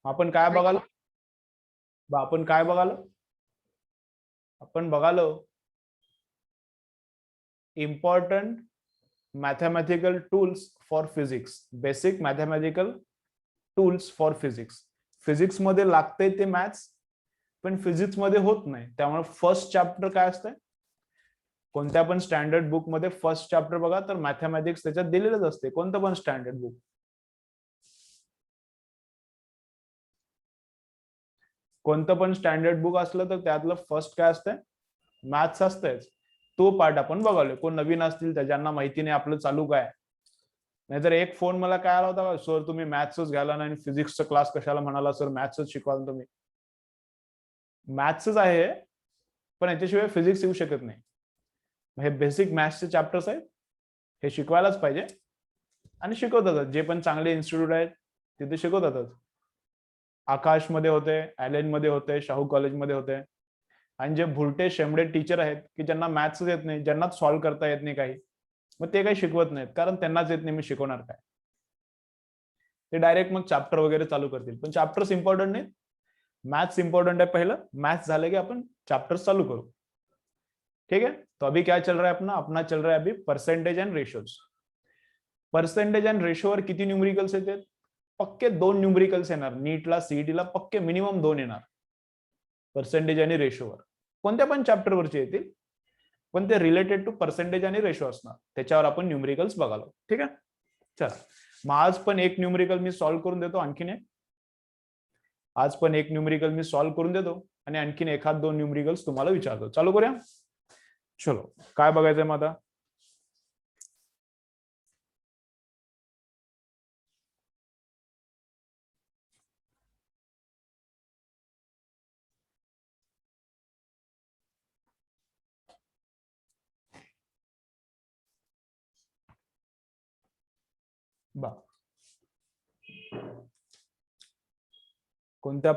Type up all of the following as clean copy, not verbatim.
आपण काय बघालो आपण काय बघालो आपण बघालो important mathematical tools for physics, basic mathematical tools for physics. Physics मध्ये लागते ते मॅथ्स, पण फिजिक्स मध्ये होत नाही. त्यामुळे फर्स्ट चॅप्टर काय असतंय, कोणत्या पण स्टँडर्ड बुक मध्ये फर्स्ट चॅप्टर बघा तर मॅथमॅटिक्स त्याच्यात दिलेलंच असते. कोणतं पण स्टँडर्ड बुक, कोणतं पण स्टँडर्ड बुक असलं तर त्यातलं फर्स्ट काय असतंय, मॅथ्स असतंय. तो पार्ट आपण बघालोय. कोण नवीन असतील तर ज्यांना माहिती नाही आपलं चालू काय, नाहीतर एक फोन मला काय आला होता, सर तुम्ही मॅथ्सच घ्याला नाही, फिजिक्सचा क्लास कशाला म्हणाला, सर मॅथ्सच शिकवाल तुम्ही. मॅथ्सच आहे पण याच्याशिवाय फिजिक्स येऊ शकत नाही. हे बेसिक मॅथ्सचे चॅप्टर्स आहेत, हे शिकवायलाच पाहिजे आणि शिकवतातच. जे पण चांगले इन्स्टिट्यूट आहेत तिथे शिकवतातच. आकाशमध्ये होते, ॲलेन मध्ये होते, शाहू कॉलेजमध्ये होते. आणि जे भुलटे शेंबडे टीचर आहेत की ज्यांना मॅथ्स येत नाही, ज्यांना सॉल्व्ह करता येत नाही काही, मग ते काही शिकवत नाहीत, कारण त्यांनाच येत नाही, मी शिकवणार काय. ते डायरेक्ट मग चॅप्टर वगैरे चालू करतील. पण चॅप्टर्स इम्पॉर्टंट नाही, मैथ्स इंपॉर्टेंट है. पहला मैथ्स झाले कि अपन चैप्टर चालू करो. ठीक है, तो अभी क्या चल रहा है अपना अपना चल रहा है अभी percentage end ratios. Percentage end रेशोवर किती न्यूमरिकल्स येतात, पक्के 2 न्यूमरिकल्स येणार. नीटला सीईटीला पक्के मिनिमम 2 येणार पर्सेंटेज आणि रेशोवर. कोणत्या पण चॅप्टर वरचे येतील, पण ते रिलेटेड टू पर्सेंटेज आणि रेशो असणार. त्याच्यावर आपण न्यूमरिकल्स बघालो. ठीक आहे, चला मग आज पण एक न्यूमरिकल मी सॉल्व्ह करून देतो. आणखीन एक आज पण एक न्यूमरिकल मी सॉल्व्ह करून देतो आणि आणखीन एखाद 2 न्यूमरिकल्स तुम्हाला विचारतो. चालू करूया. चलो काय बघायचंय मग आता, बा कोणत्या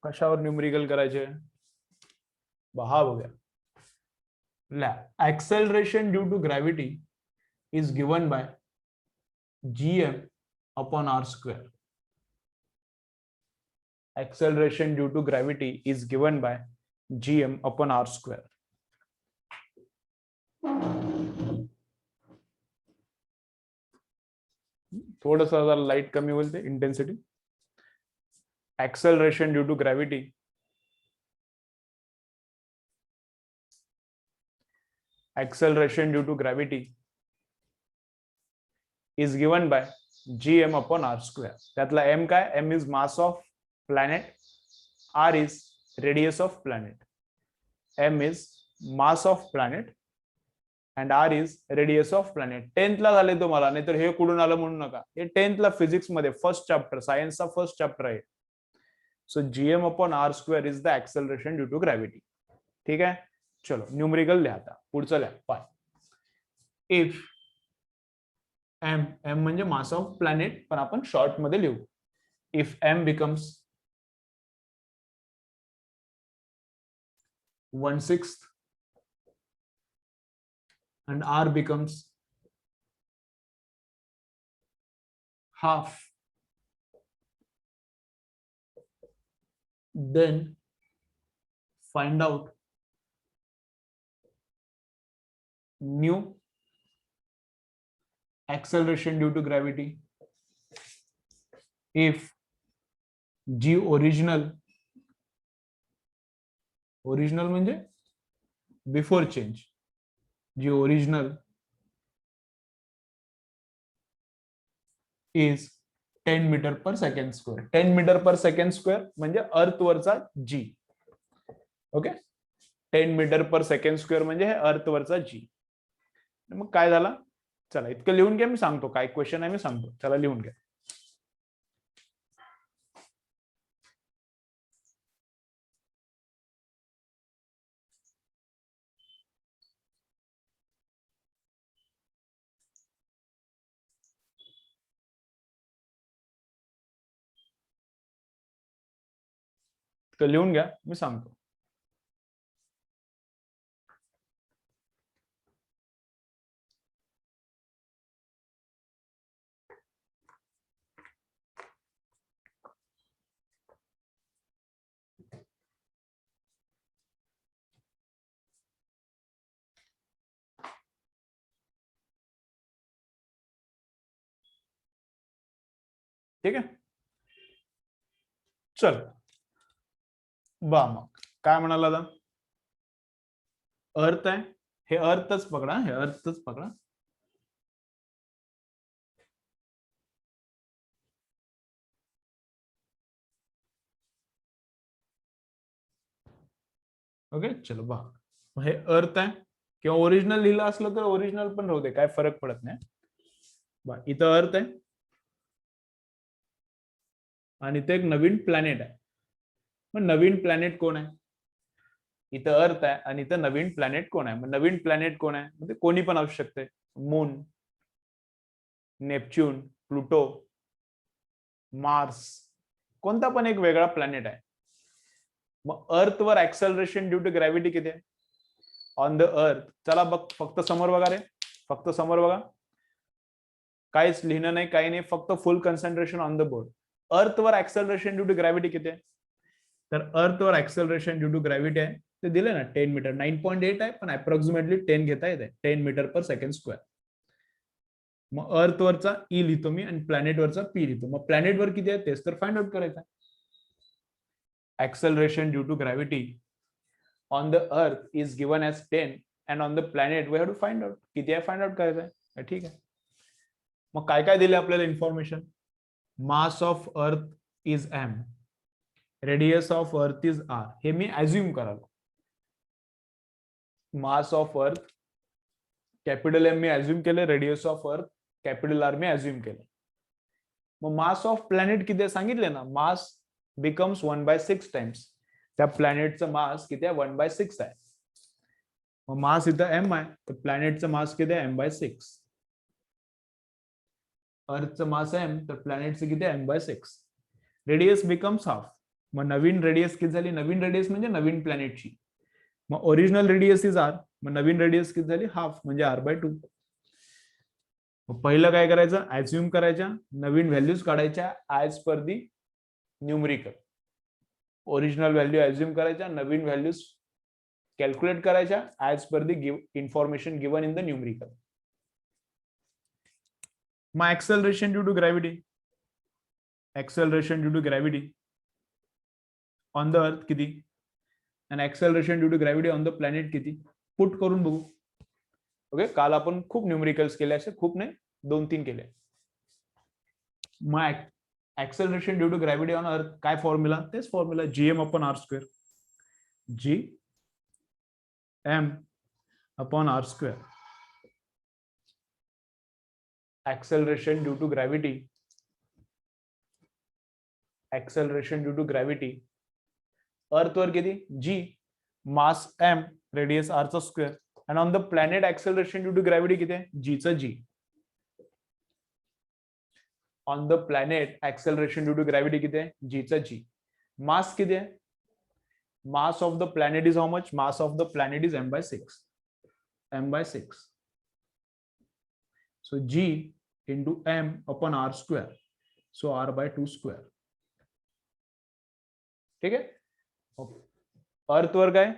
कशावर न्यूमरिकल करायचे, हा बघूया. acceleration due to gravity is given by gm upon r square. Acceleration due to gravity is given by gm upon r square. थोडंसं जरा लाईट कमी होईल ते intensity. acceleration due to gravity is given by gm upon r square. त्यातला m काय, m is mass of planet, r is radius of planet. m is mass of planet and r is radius of planet. 10th ला झाले तुम्हाला, नाहीतर हे कुठून आलं म्हणू नका. हे 10th ला फिजिक्स मध्ये फर्स्ट चॅप्टर, सायन्सचा फर्स्ट चॅप्टर आहे. So gm upon r square is the acceleration due to gravity. ठीक आहे, चलो न्यूमरिकल लिहा आता. पुढचं लिहा. पाय इफ m, m म्हणजे मास ऑफ प्लॅनेट, पण आपण शॉर्ट मध्ये लिहू. If m becomes 1/6 and r becomes half, then find out new acceleration due to gravity if g original म्हणजे before change, g original is 10 metre per second square. 10 metre per second square म्हणजे earth वरचा g. Okay, 10 metre per second square म्हणजे हे अर्थ वरचा g. मग काय झाला, चला इतकं लिहून घ्या, मी सांगतो काय क्वेश्चन आहे, मी सांगतो. चला लिहून घ्या. लिहून घ्या, मी सांगतो. ठीक आहे. चल बा मग काय म्हणाला आता, अर्थ आहे, हे अर्थच पकडा, हे अर्थच पकडा. ओके चलो बा, हे अर्थ आहे किंवा ओरिजिनल लिहिलं असलं तर ओरिजिनल पण राहू दे, काय फरक पडत नाही. बा इथं अर्थ आहे आणि इथे एक नवीन प्लॅनेट आहे. मग नवीन प्लॅनेट कोण आहे? इथं अर्थ आहे आणि इथं नवीन प्लॅनेट कोण आहे? मग नवीन प्लॅनेट कोण आहे? म्हणजे कोणी पण असू शकते, मून, नेपच्यून, प्लुटो, मार्स, कोणता पण एक वेगळा प्लॅनेट आहे. मग अर्थ वर ऍक्सलरेशन ड्यू टू ग्रॅव्हिटी किती आहे? ऑन द अर्थ, चला बघ फक्त समोर बघा रे, फक्त समोर बघा, काहीच लिहिणं नाही, काही नाही, फक्त फुल कन्सन्ट्रेशन ऑन द बोर्ड. अर्थ वर ऍक्सलरेशन ड्यू टू ग्रॅव्हिटी किती आहे? तर अर्थ वर ऍक्सलरेशन ड्यू टू ग्रॅव्हिटी आहे ते दिले ना 10 मीटर, 9.8 आहे, पण अप्रॉक्सिमेटली 10 घेता येते, 10 मीटर पर सेकंड स्क्वेअर. मग अर्थ वरचा ई लिहितो मी आणि प्लॅनेट वरचा पी लिहितो. मग प्लॅनेट वर किती आहे तेच तर फाइंड आउट करायचं. acceleration due to gravity on the earth is given as 10 and on the planet we have to find out किती आहे, फाइंड आउट करायचं आहे. ठीक आहे. मग काय काय दिले आपल्याला information? Mass of earth is m, radius of earth is r, हे मी ऍज्युम करालो. Mass of earth capital M मी ऍज्युम केले, radius of earth capital R मी ऍज्युम केले. मग मास ऑफ प्लॅनेट किती आहे सांगितले ना, मास बिकम्स 1/6 टाइम्स. त्या प्लॅनेटचं मास किती आहे? 1/6 आहे. मग मास इथं m आहे, तर प्लॅनेटचं मास किती आहे? m/6. अर्थचं मास m, तर प्लॅनेटचं किती आहे? m/6. Radius becomes half. मग नवीन रेडियस किती झाली? नवीन रेडियस म्हणजे नवीन प्लॅनेटची. मग ओरिजिनल रेडियस इज r, मग नवीन रेडियस किती झाली? हाफ, म्हणजे r/2. मग पहिलं काय करायचं? ऍज्युम करायच्या, नवीन व्हॅल्यूज काढायच्या as per the numerical. Original value assume करायच्या, नवीन व्हॅल्यूज कॅल्क्युलेट करायच्या as per the information given in the numerical. मग acceleration due to gravity, acceleration due to gravity on the earth किती आणि acceleration due to gravity on the planet किती, put करून बघू. Okay, काल आपण खूप न्यूमरिकल्स केले, असे खूप नाही, 2-3 केले. मग acceleration due to gravity on earth काय फॉर्म्युला? तेच formula, gm/r². gm/r². acceleration due to gravity, acceleration due to gravity अर्थ वर किती? g, मास m, रेडियस r चा स्क्वेअर. आणि on the planet acceleration due to gravity किती आहे? g चा g. On the planet acceleration due to gravity किती आहे? g चा g. मास किती आहे? मास of the planet is how much? Mass of the planet is m/6. m/6. So g into m/r². So r/2 square. ठीक आहे. अर्थ वर काय?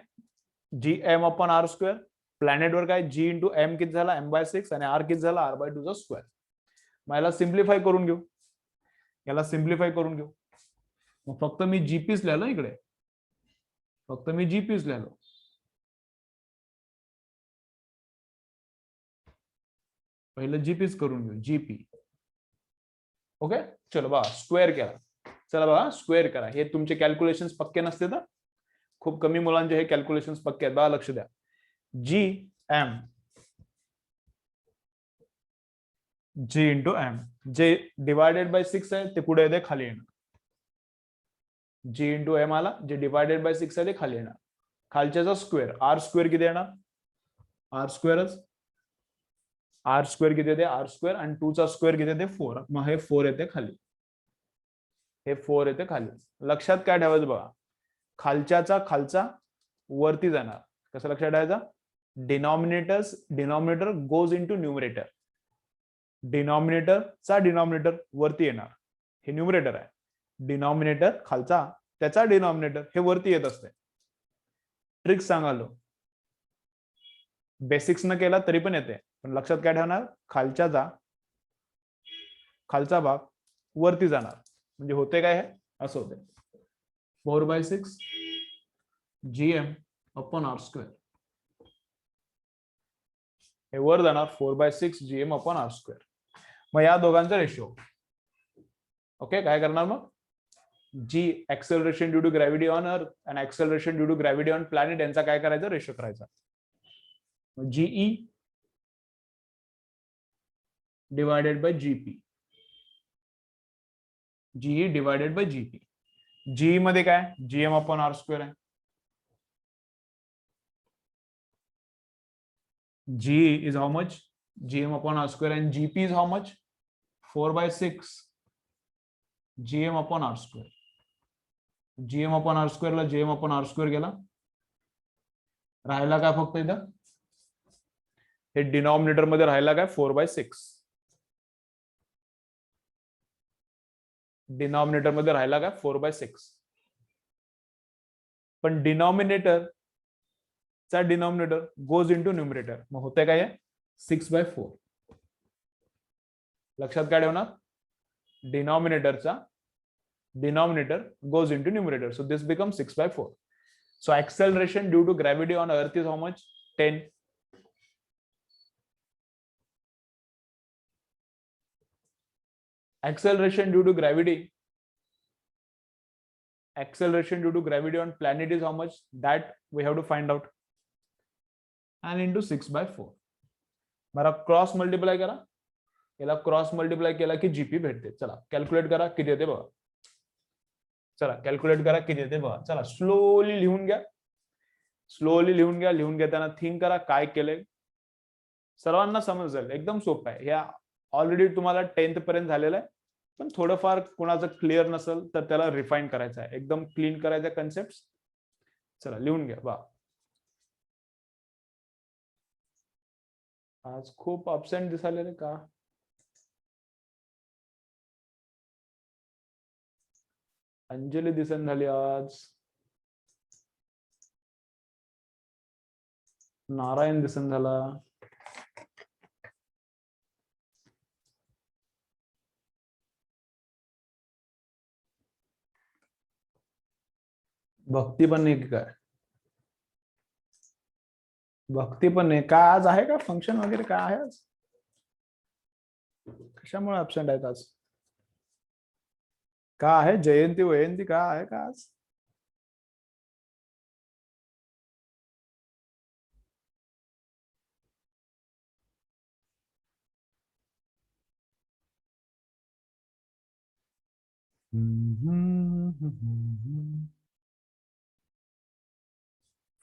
gm/r². प्लॅनेट वर काय? g इंटू m किती झाला? m/6 आणि r किती झाला? r/2 चा स्क्वेअर. मग याला सिम्प्लिफाय करून घेऊ, याला सिम्प्लिफाय करून घेऊ. मग फक्त मी जीपीस लिहिलो इकडे, फक्त मी जीपीस लिहिलो. पहिलं जीपीस करून घेऊ, जीपी. ओके चलो बघा, स्क्वेअर केला. चला बघा स्क्वेअर करा. हे तुमचे कॅल्क्युलेशन्स पक्के नसते तर खूप कमी मुलांचे हे कॅल्क्युलेशन्स पक्के आहेत. बघा लक्ष द्या. जी एम, जी इंटू एम, जे डिवायडेड बाय 6 आहे ते पुढे येते, खाली येणार. जी इंटू एम आला, जे डिवायडेड बाय 6 आहे ते खाली येणार. खालच्याचा स्क्वेअर, आर स्क्वेअर किती येणार? आर स्क्वेअरच. आर स्क्वेअर किती येते? R square. आणि 2 चा स्क्वेअर किती येते? 4. मग हे 4 येते खाली, हे 4 येते खाली. लक्षात काय ठेवायचं बघा, खालच्याचा खालचा वरती जाणार. कसं लक्षात ठेवायचा? Denominator goes into numerator. डिनॉमिनेटरचा डिनॉमिनेटर वरती येणार, हे न्यूमरेटर आहे. डिनॉमिनेटर खालचा, त्याचा डिनॉमिनेटर हे वरती येत असते. ट्रिक सांगालो, बेसिक्स न केला तरी पण येते, पण लक्षात काय ठेवणार? खालचा भाग वरती जाणार. म्हणजे होते काय आहे असं होते 4/6 GM अपॉन आर स्क्वेअर. हे वर जाणार 4/6 GM अपॉन आर स्क्वेअर. मग या दोघांचा रेशो. ओके, काय करणार मग जी acceleration due to gravity on earth आणि acceleration due to gravity on planet यांचा काय करायचा रेशो करायचा. GE divided by GP. GE divided by GP. GE मध्ये काय जीएम अपॉन आर स्क्वेअर आहे. GE is how much GM upon R square and GP is how much 4/6 GM upon R square. GM upon R square ला GM upon R square गेला, राहिला काय फक्त इथं हे डिनॉमिनेटर मध्ये राहिला काय 4/6. डिनॉमिनेटर मध्ये राहिला काय 4/6. पण डिनॉमिनेटर चा डिनॉमिनेटर गोज इनटू न्यूमरेटर. मग होते काय 6/4. लक्षात काय ठेवणार डिनॉमिनेटरचा denominator goes into numerator, so this becomes 6/4. So acceleration due to gravity on earth is how much 10. Acceleration due to gravity on planet is how much, that we have to find out, and into 6/4. मला cross multiply करा, याला cross multiply केला की GP भेटते. चला calculate करा किती येते बघा. चला कॅल्क्युलेट करा किती येते बघा. चला स्लोली लिहून घ्या, स्लोली लिहून घ्या. लिहून घेताना थिंक करा काय केलंय. सर्वांना समजेल, एकदम सोपं आहे. ह्या ऑलरेडी तुम्हाला 10th पर्यंत झालेलं आहे, पण थोडंफार कोणाचं क्लिअर नसेल तर त्याला रिफाईन करायचं आहे, एकदम क्लीन करायचं कन्सेप्ट. चला लिहून घ्या बा. आज खूप अब्सेंट दिसायले का. अंजली दिसन झाली आज, नारायण दिसन झाला, भक्ती पण नाही काय, भक्ती पण नाही काय. आज आहे का फंक्शन वगैरे काय आहे आज, कशामुळे अब्सेंट आहेत आज, का आहे जयंती वयंती का आहे का आज.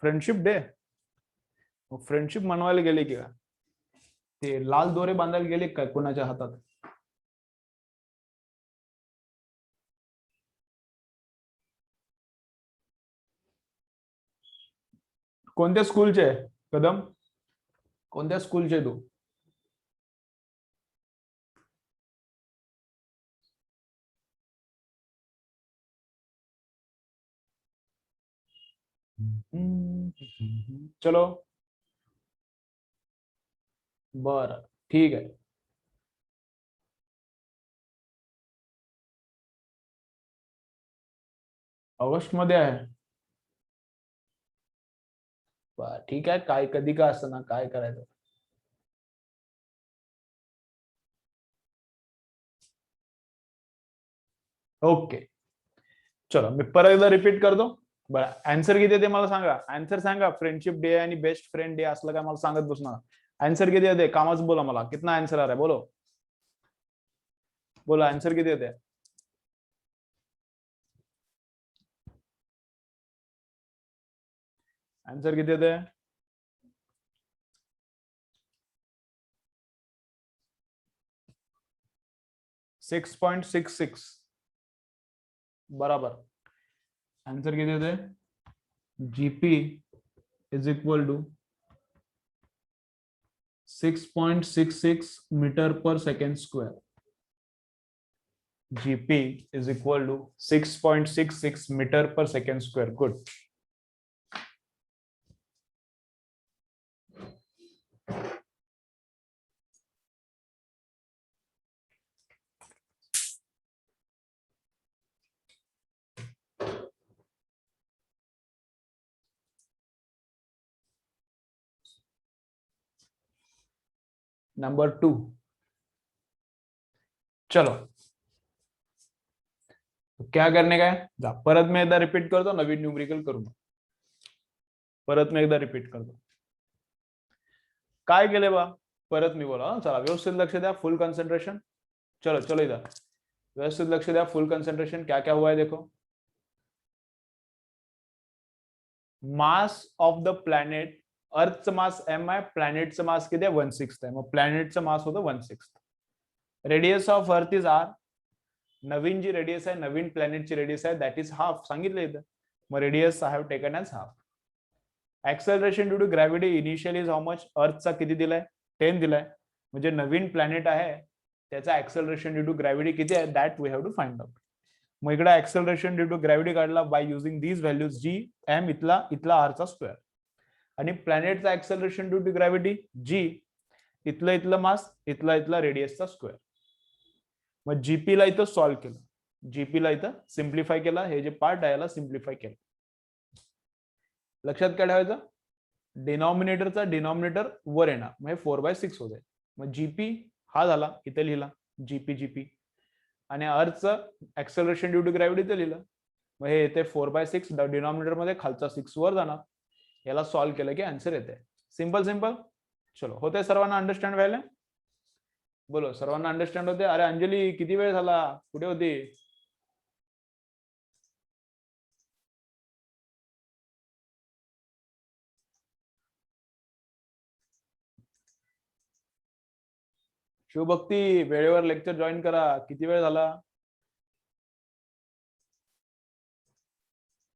फ्रेंडशिप डे, फ्रेंडशिप मनवायला गेले की का ते लाल दोरे बांधायला गेले काय कोणाच्या हातात. कोणत्या स्कूलचे कदम, कोणत्या स्कूलचे तू. चलो बर ठीक आहे. ऑगस्ट मध्ये आहे, ठीक आहे. काय कधी का असतं ना, काय करायचं. ओके चलो मी परत एकदा रिपीट करतो. बरं आन्सर किती येते मला सांगा, आन्सर सांगा. फ्रेंडशिप डे आणि बेस्ट फ्रेंड डे असलं काय मला सांगत बसणार. आन्सर किती येते कामाच बोला मला, कितना आन्सर आ रहा है बोलो, बोलो आन्सर किती येते. आन्सर किती येते. 6.66 बराबर. आन्सर किती येते. GP is equal to 6.66 metre per second square. GP is equal to 6.66 metre per second square. Good. Number 2। चलो तो क्या करने का है, जा परत में एकदा रिपीट करतो, नवीन न्यूमरिकल करू मग. परत में एकदा रिपीट करतो. काय केले बा, परत मी बोला, चला व्यवस्थित लक्ष द्या, फुल कॉन्सेंट्रेशन. चलो चलो इधर व्यवस्थित लक्ष द्या, फुल कंसेंट्रेशन. क्या क्या हुआ है देखो. मास ऑफ द प्लॅनेट, अर्थचं मास एम आहे, प्लॅनेटचं मास किती आहे 1/6 आहे. मग प्लॅनेटचं मास होतं 1/6. Radius of earth is R. नवीन जी रेडियस आहे, नवीन प्लॅनेटची रेडियस आहे, दॅट इज हाफ सांगितलं इथं. मग radius I have taken as half. Acceleration due to gravity initial is how much, अर्थचा किती दिलाय 10 दिलाय. म्हणजे नवीन प्लॅनेट आहे त्याचा ऍक्सेलरेशन ड्यू टू ग्रॅव्हिटी किती आहे, that we have to find out. मग इकडे ऍक्सेलरेशन ड्यू टू ग्रॅव्हिटी काढला by using these values, G M इथला आरचा स्क्वेअर, आणि प्लॅनेटचा acceleration due to gravity G इथलं मास, इथला रेडियसचा स्क्वेअर. मग जीपी ला इथं सॉल्व्ह केलं, जीपी ला इथं सिम्प्लिफाय केला, हे जे पार्ट आहे याला सिम्प्लिफाय केलं. लक्षात काय ठेवायचं, डिनॉमिनेटरचा डिनॉमिनेटर वर येणार, मग 4/6 होत आहे. मग जीपी हा झाला, इथे लिहिला जीपी, आणि अर्थचं ऍक्सेलरेशन ड्यू टू ग्रॅव्हिटी इथे लिहिलं. मग हे येते 4/6 डिनॉमिनेटर मध्ये, खालचा 6 वर जाणार. याला सॉल्व्ह केलं की आन्सर येते. Simple simple. चलो होते सर्वांना अंडरस्टँड व्हायला, बोलो सर्वांना अंडरस्टँड होते. अरे अंजली किती वेळ झाला, कुठे होती. शिवभक्ती वेळेवर लेक्चर जॉईन करा, किती वेळ झाला.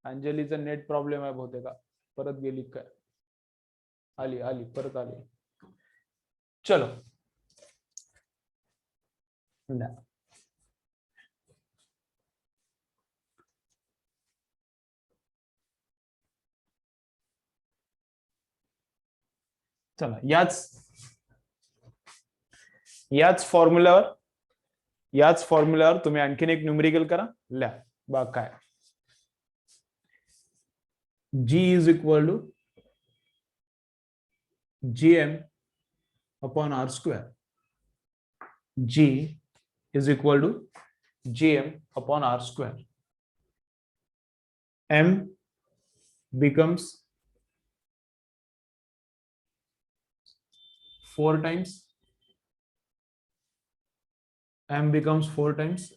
अंजलीचा नेट प्रॉब्लेम आहे बहुतेक, परत गेली काय. आली आली परत आली. चलो चला याच फॉर्म्युल्यावर तुम्ही आणखीन एक न्यूमेरिकल करा, लिहा बघ काय. G is equal to gm upon r square. G is equal to gm upon r square. M becomes 4 times. M becomes 4 times.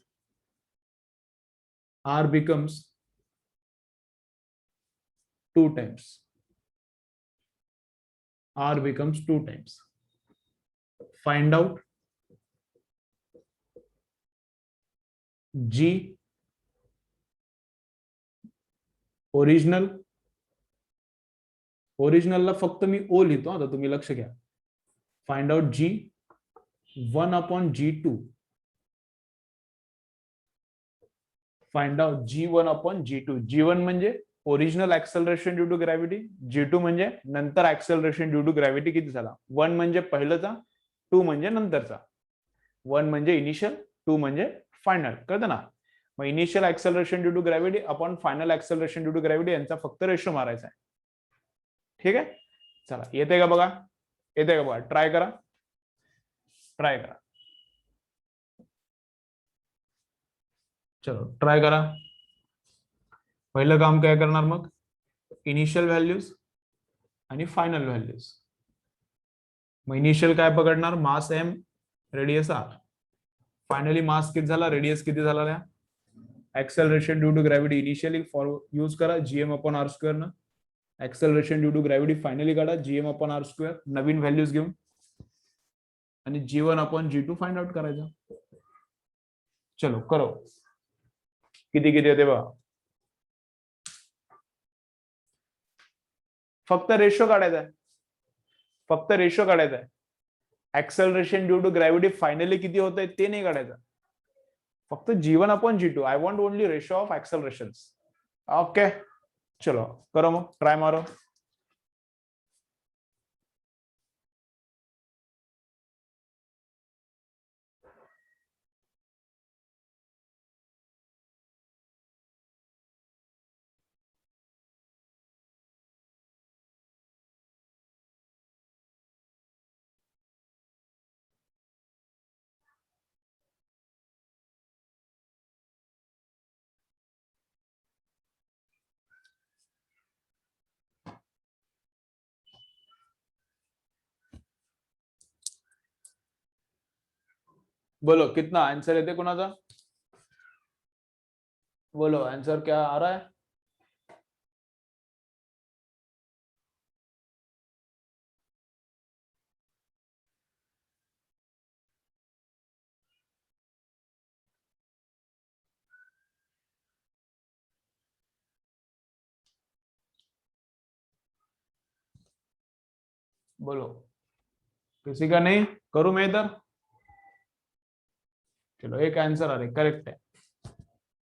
R becomes 2 times. R becomes 2 times. Find out G original. ओरिजिनलला फक्त मी O लिहितो, आता तुम्ही लक्ष घ्या. Find out G 1/G2. Find out G1/G2. G1 म्हणजे original acceleration due to gravity, G2 म्हणजे नंतर ऍक्सेलरेशन ड्यू टू ग्रॅव्हिटी किती झाला. 1 म्हणजे पहिलंचा, 2 म्हणजे नंतरचा. 1 म्हणजे इनिशियल, 2 म्हणजे फायनल, कळतं ना. मग initial acceleration due to gravity upon final acceleration due to gravity यांचा फक्त रेशो मारायचा आहे. ठीक आहे, चला येते का बघा, येते का बघा, ट्राय करा. चलो ट्राय करा. पहिलं काम काय करणार, मग इनिशियल व्हॅल्यूज आणि फायनल व्हॅल्यूज. मग इनिशियल काय पकडणार, mass M, radius R. Finally mass किती झाला, रेडियस किती झाला. Acceleration due to gravity initially for use करा gm/r². ना acceleration due to gravity finally काढा gm/r², नवीन व्हॅल्यूज घेऊन, आणि G1/G2 फाइंड आउट करायचा. चलो करो, किती किती येते बघा. फक्त रेशो काढायचा आहे, acceleration due to gravity finally किती होत आहे ते नाही काढायचं, फक्त G1/G2. I want only ratio of acceleration. Okay चलो करो, मग ट्राय मारो. बोलो कितना आंसर येते कोणाचा? बोलो आंसर क्या आ रहा है? बोलो किसी का नहीं? करूं मैं इधर? चलो एक आंसर आ रहे करेक्ट है,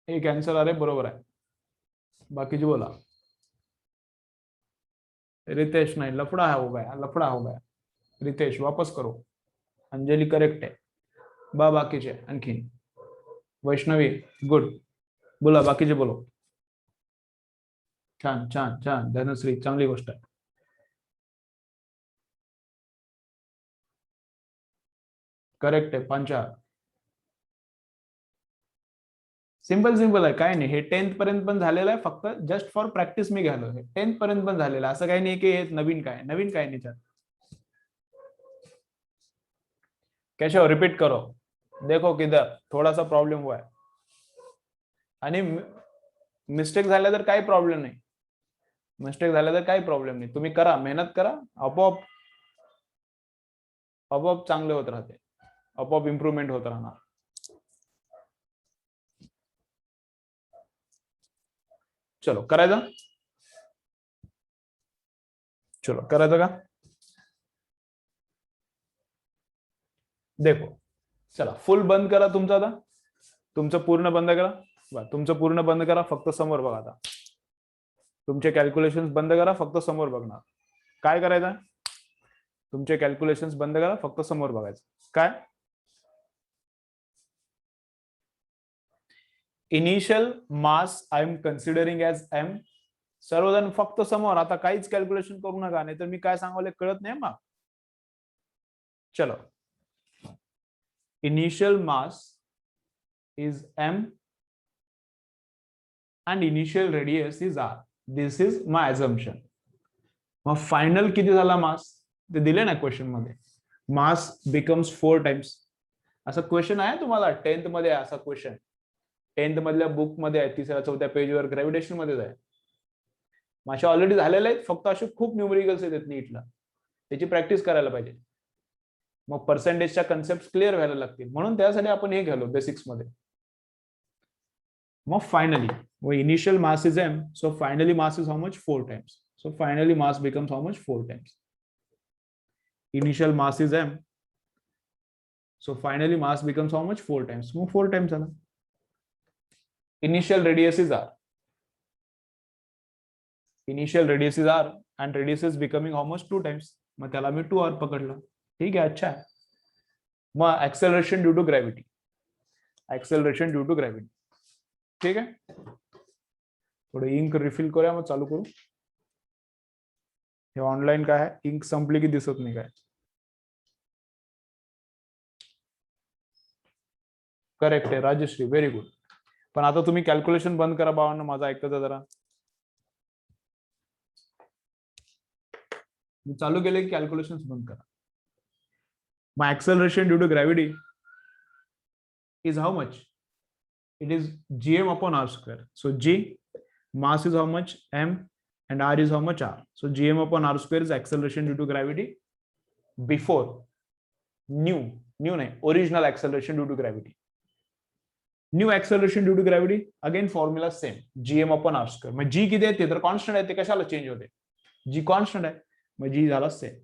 एक आंसर आ रहे बरोबर आहे. बाकीचे बोला. रितेश नहीं, लफड़ा है हो गया, लफड़ा हो गया. रितेश वापस करो. अंजलि करेक्ट है. बाकीचे आणखीन. वैष्णवी गुड. बोला बाकीचे बोलो. छान छान छान. धनश्री चांगली गोष्ट आहे. करेक्ट आहे. पंचाळ. सिंपल सिंपल आहे, काय नाही. हे 10th पर्यंत पण झालेलं आहे, फक्त जस्ट फॉर प्रॅक्टिस मी घ्यालो. हे 10th पर्यंत पण झालेलं आहे, असं काही नाही की हे नवीन काय, नवीन काय नाही. कैसे हो? रिपीट करो. देखो किधर थोड़ा सा प्रॉब्लेम हुआ है. आणि मिस्टेक झाल्या तर काही प्रॉब्लेम नाही. मिस्टेक झाल्या तर काही प्रॉब्लेम नाही. तुम्ही करा, मेहनत करा, आपोआप आपोआप चांगले होत राहते, आपोआप इम्प्रूव्हमेंट होत राहणार. चलो करायचं. चलो करायचं का? देखो चला फुल बंद करा तुमचं. आता तुमचं पूर्ण बंद करा. तुमचं पूर्ण बंद करा, फक्त समोर बघा. आता तुमचे कॅल्क्युलेशन्स बंद करा, फक्त समोर बघणार. काय करायचं? तुमचे कॅल्क्युलेशन्स बंद करा, फक्त समोर बघायचं. काय? Initial mass I am considering as M. सर्वजण फक्त समोर. आता काहीच कॅल्क्युलेशन करू नका, नाही तर मी काय सांगवले कळत नाही मग. चलो. Initial mass is m and initial radius is r. This is my assumption. मग फायनल किती झाला मास ते दिले ना क्वेश्चन मध्ये. मास बिकम्स 4 टाइम्स. असा क्वेश्चन आहे तुम्हाला 10th मध्ये. असा क्वेश्चन 10th मधल्या बुक मध्ये आहे, 3-4 पेजवर ग्रॅव्हिटेशन मध्येच आहे. माझ्या ऑलरेडी झालेले आहेत, फक्त असे खूप न्यूमेरिकल्स आहेत नीटला, त्याची प्रॅक्टिस करायला पाहिजे. मग पर्सेंटेजच्या कन्सेप्ट क्लिअर व्हायला लागतील, म्हणून त्यासाठी आपण हे घ्यालो बेसिक्स मध्ये. मग finally initial mass is m, so finally mass is how much? 4 times. So finally mass becomes how much? 4 times. Initial mass is m, so finally mass becomes how much? 4 times. मग 4 times झाला. Initial radius is r. Initial radius is r and radius is becoming how much? 2 times. मग त्याला मी 2r पकडलं. ठीक आहे, अच्छा आहे. मग acceleration due to gravity. Acceleration due to gravity. ठीक आहे. थोडं इंक रिफिल करूया, मग चालू करू. हे ऑनलाईन काय आहे, इंक संपली की दिसत नाही काय. करेक्ट आहे राजश्री, व्हेरी गुड. पण आता तुम्ही कॅल्क्युलेशन बंद करा बाबांना, माझं ऐकतं जरा. मी चालू केले की कॅल्क्युलेशन बंद करा. मग acceleration due to gravity is how much? It is gm upon r square. So g mass is how much? M, and r is how much? R. So gm upon r square is acceleration due to gravity before new nahi, original acceleration due to gravity. New acceleration due to gravity, again formula same, gm upon r square. मग g किती आहे ते तर constant आहे, ते कशाला change होते? g constant आहे, मग g झाला same.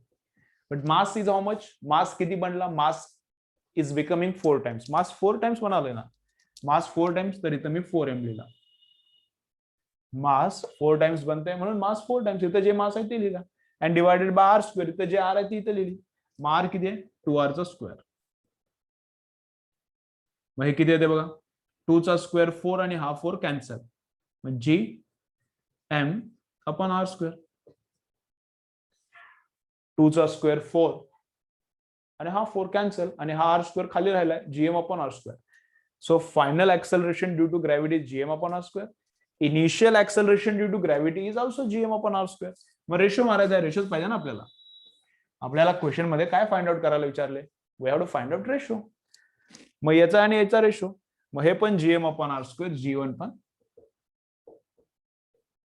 But mass is how much? Mass किती बनला? Mass is becoming 4 times. Mass 4 times बनाले ना. मास 4 टाइम्स, तर इथं मी 4m लिहिला. मास 4 टाइम्स बनते म्हणून मास 4 टाइम्स. इथं जे मास आहे ते लिहिला, and divided by R square. इथं जे आर आहे ते इथं लिहिली. मग आर किती आहे? 2r चा स्क्वेअर. मग हे किती येते बघा? 2 चा स्क्वेअर 4 आणि हा 4 कॅन्सल. मग G M upon R square. 2 चा स्क्वेअर 4 आणि हा 4 कॅन्सल, आणि हा आर स्क्वेअर खाली राहिलाय, GM upon R square. So final acceleration due to gravity is gm upon r square. Initial acceleration due to gravity is also gm upon r square. मग ratio मारायचा आहे, रेशोच पाहिजे ना आपल्याला. आपल्याला क्वेश्चन मध्ये काय फाइंड आउट करायला विचारले? We have to find out ratio. मग याचा आणि याचा रेशो, मग हे पण GM upon R square G1 पण,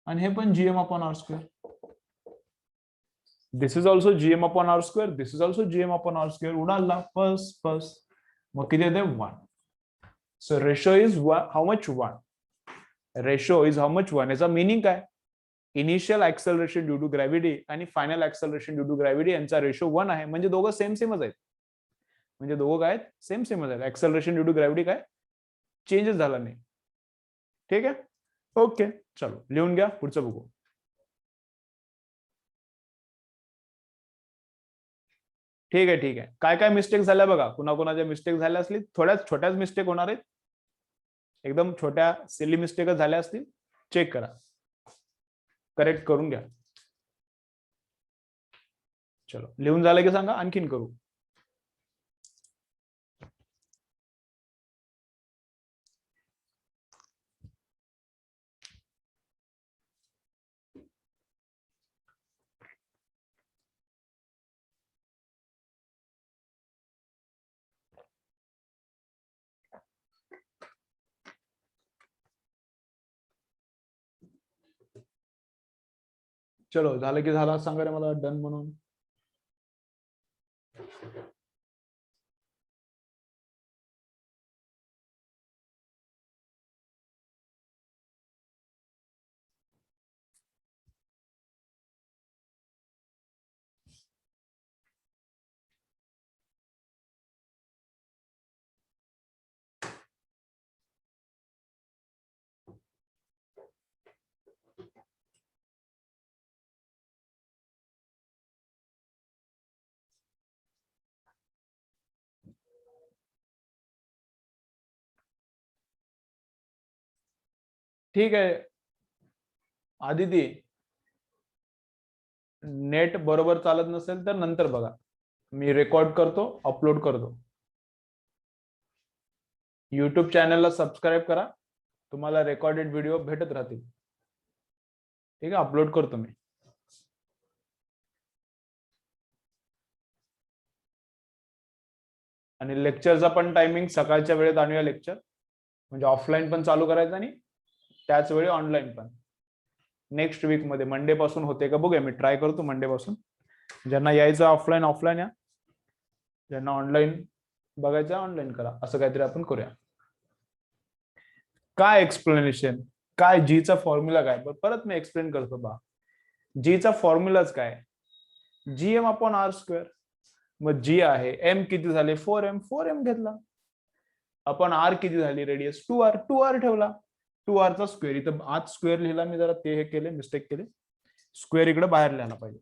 आणि हे पण GM upon R square. This is also GM upon R square, this is also GM upon R square. उडाला फर्स्ट. मग किती येते 1. So ratio is how much 1. Ratio is how much 1. याचा meaning काय? Initial acceleration due to gravity आणि final acceleration due to gravity यांचा ratio 1 आहे. म्हणजे दोघं सेमच आहेत. म्हणजे दोघं काय आहेत? सेमच आहेत. ऍक्सलरेशन ड्यू टू ग्रॅव्हिटी काय चेंजेस झाला नाही. ठीक आहे, ओके. चलो लिहून घ्या, पुढचं बघू. ठीक आहे. काय काय मिस्टेक झाल्या बघा. कुणाकुणाच्या मिस्टेक झाल्या असली, थोड्याच छोट्याच मिस्टेक होणार आहेत, एकदम छोट्या सिली मिस्टेकच झाल्या असतील, चेक करा, करेक्ट करून घ्या. चलो लिहून झालं की सांगा, आणखीन करू. चलो झालं की झालं, सांगा रे मला डन म्हणून. ठीक आहे आदिती, नेट बरोबर चालत नसेल तर नंतर बघा, मी रेकॉर्ड करतो, अपलोड करतो. युट्यूब चॅनलला सबस्क्राईब करा, तुम्हाला रेकॉर्डेड व्हिडिओ भेटत राहतील. ठीक आहे, अपलोड करतो मी. आणि लेक्चरचा पण टायमिंग सकाळच्या वेळेत आणूया लेक्चर, म्हणजे ऑफलाईन पण चालू करायचं आणि त्याच वेळी ऑनलाईन पण. नेक्स्ट वीक मध्ये मंडे पासून होते का बघूया, मी ट्राय करतो मंडे पासून. ज्यांना यायचं ऑफलाईन या, ज्यांना ऑनलाईन बघायचं ऑनलाईन करा, असं काहीतरी आपण करूया. काय एक्सप्लेनेशन, काय जीचा फॉर्म्युला काय, परत मी एक्सप्लेन करतो बा. जीचा फॉर्म्युलाच काय, जीएम अपॉन आर स्क्वेअर. मग जी आहे एम किती झाले 4m घेतला, आपण आर किती झाली रेडियस 2r ठेवला, 2r चा स्क्वेअर. इथं आत स्क्वेअर लिहिला मी, जरा ते हे केले, मिस्टेक केले, स्क्वेअर इकडे बाहेर लिहायला पाहिजे.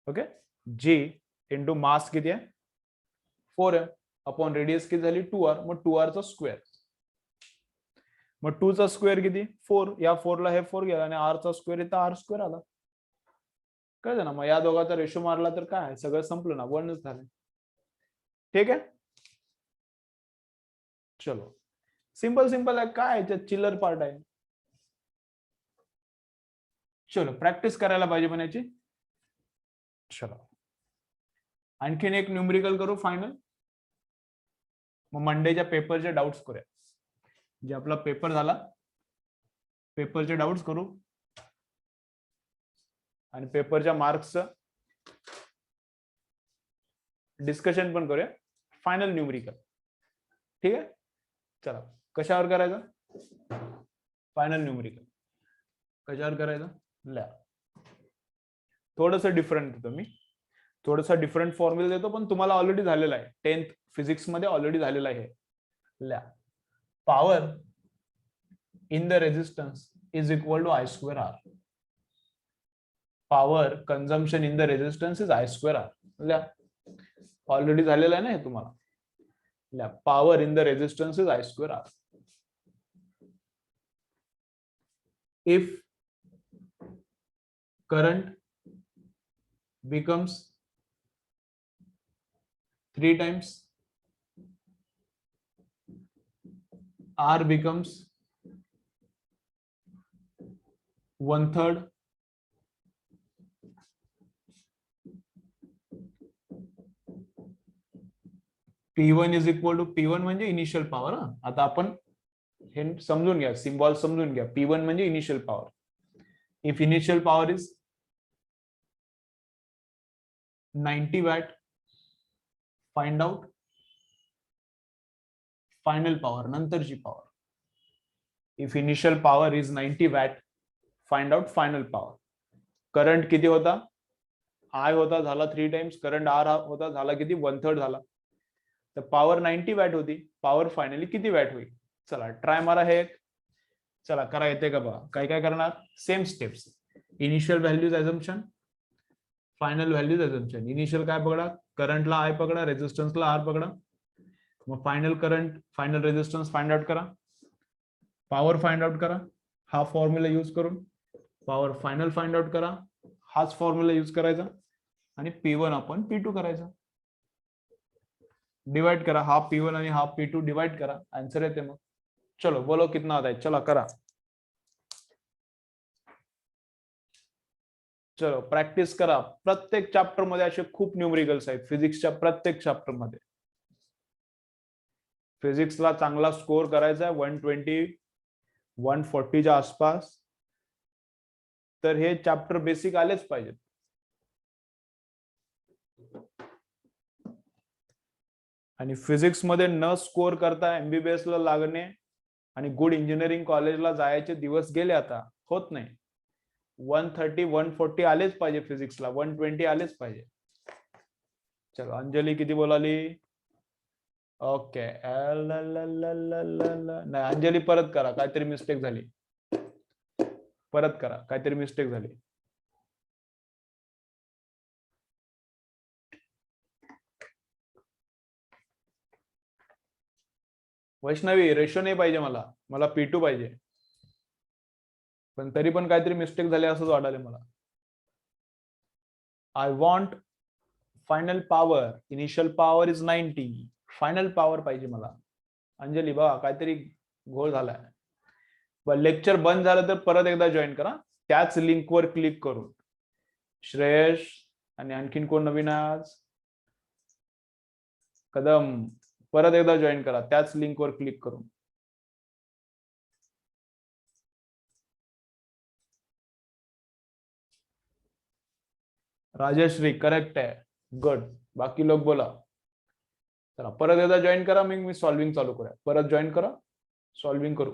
ओके, जी इंटू मास किती आहे 4m अपॉन रेडियस किती झाली 2r, मग 2r चा स्क्वेअर. मग 2 चा स्क्वेअर किती 4, या 4 ला हे 4 गेला आणि r चा स्क्वेअर इथं r स्क्वेअर आला. कळलं ना? मग या दोघांचा रेशो मारला तर काय सगळं संपलं ना, 1च झालं. ठीक आहे, चलो सिंपल आहे. काय चिल्लर पार्ट आहे. चलो प्रॅक्टिस करायला पाहिजे पण याची. चलो आणखीन एक न्यूमरिकल करू फायनल, मग मंडेच्या पेपरचे डाउट्स करूया. जे आपला पेपर झाला, पेपरचे डाउट्स करू आणि पेपरच्या मार्क्सचं डिस्कशन पण करूया, फायनल न्यूमरिकल. ठीक आहे, चला कशावर करायचं फायनल न्यूमरिकल, कशावर करायचं ल्या. थोडस डिफरंट देतो मी, थोडासा डिफरंट फॉर्म्युला देतो, पण तुम्हाला ऑलरेडी झालेला आहे 10th फिजिक्स मध्ये ऑलरेडी झालेला आहे. ल्या power in the resistance is equal to I²R. Power consumption in the resistance is I²R. ल्या ऑलरेडी झालेला आहे ना हे तुम्हाला. ल्या power in the resistance is I²R. If current becomes 3 times, R becomes 1/3, P1 is equal to P1 म्हणजे initial power. आता आपण हे समजून घ्या, सिम्बॉल समजून घ्या. P1 म्हणजे initial power. If initial power is 90 watt, find out final power, नंतरची power. If initial power is 90 watt, find out final power. Current किती होता? I होता, झाला 3 टाइम्स. करंट R होता, झाला किती? 1/3 झाला. तर पॉवर 90 वॅट होती. पॉवर फायनली किती वॅट होईल? चला ट्राय मारा हे. चला करा, येते का बघा. काय काय करणार? Same steps. Initial values assumption, final values assumption. Initial काय पकडा? करंटला I पकडा, रेजिस्टन्सला R पकडा. मग final current, final resistance find out करा. पॉवर फाइंड आउट करा हा फॉर्म्युला यूज करून. पॉवर फायनल फाइंड आउट करा, हाच फॉर्म्युला यूज करायचा. आणि P1 आपण P2 करायचा. डिवाइड करा, हाफ P1 आणि हाफ P2 डिवाइड करा, आंसर येते. मग चलो बोलो कितना आता है. चला करा. चलो प्रॅक्टिस करा. प्रत्येक चॅप्टर मध्ये असे खूप न्यूमरिकल्स आहेत. फिजिक्सच्या प्रत्येक चॅप्टर मध्ये. फिजिक्सला चांगला स्कोर करायचा आहे 120 140च्या आसपास. तर हे चॅप्टर बेसिक आलेच पाहिजेत. आणि फिजिक्स मध्ये न स्कोर करता MBBS ला लागणे आणि गुड इंजिनिअरिंग कॉलेजला जायचे दिवस गेले आता. होत नाही. 130 140 आलेच पाहिजे फिजिक्सला. 120 आलेच पाहिजे. चलो अंजली किती बोलाली? ओके. नाही अंजली परत करा, काहीतरी मिस्टेक झाली. परत करा, काहीतरी मिस्टेक झाली. वैष्णवी रेशो नाही पाहिजे मला P2 पाहिजे. पण तरी पण काहीतरी मिस्टेक झाली असंच वाटायला मला. I want final power. Initial power is 90. Final power पाहिजे मला. अंजली बघा काहीतरी घोळ झालाय. लेक्चर बंद झालं तर परत एकदा जॉईन करा, त्याच लिंकवर क्लिक करून. श्रेयश आणि आणखीन कोण नवीन आज? कदम. परत एकदा जॉईन करा, त्याच लिंकवर क्लिक करून. राजश्री करेक्ट आहे. गुड. बाकी लोक बोला. चला परत एकदा जॉईन करा, मग मी सॉल्विंग चालू करूया. परत जॉईन करा, सॉल्विंग करू.